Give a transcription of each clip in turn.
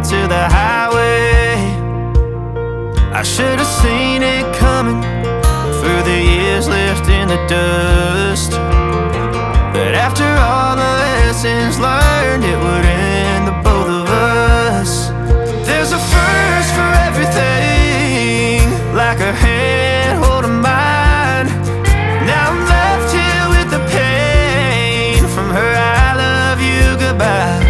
out to the highway. I should have seen it coming through the years left in the dust, that after all the lessons learned, it would end the both of us. There's a first for everything, like a hand holding mine. Now I'm left here with the pain from her I love you goodbye.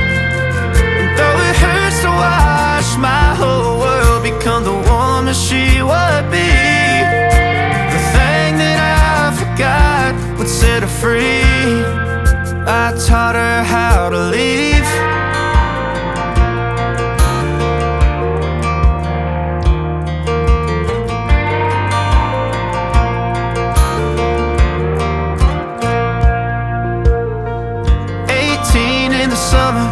And though it hurts to watch my whole world become the woman she would be, the thing that I forgot would set her free. I taught her how to leave. Summer,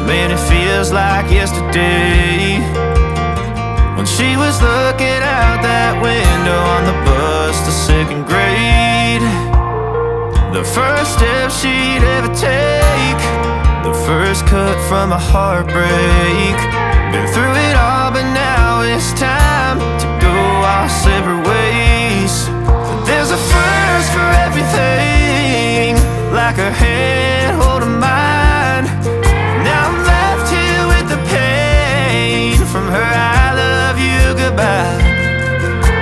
man, it feels like yesterday, when she was looking out that window on the bus to second grade. The first step she'd ever take, the first cut from a heartbreak. Been through it all, but now it's time to go our separate ways. There's a first for everything, like her hand holding mine. From her I love you goodbye.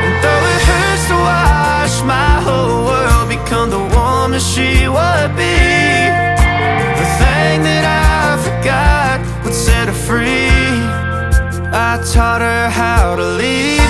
And though it hurts to watch my whole world become the woman she would be, the thing that I forgot would set her free. I taught her how to leave.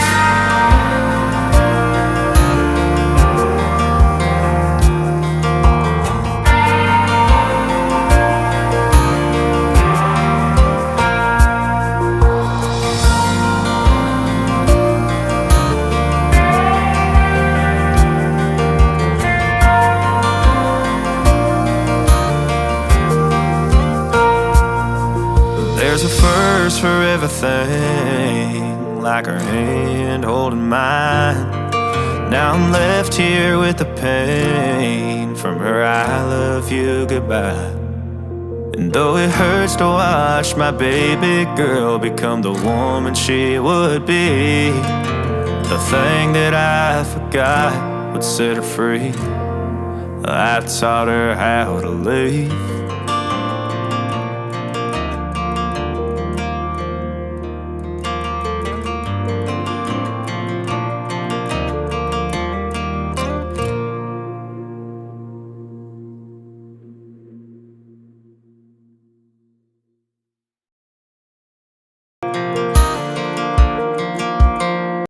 There's a first for everything, like her hand holding mine. Now I'm left here with the pain from her I love you goodbye. And though it hurts to watch my baby girl become the woman she would be, the thing that I forgot would set her free. I taught her how to leave.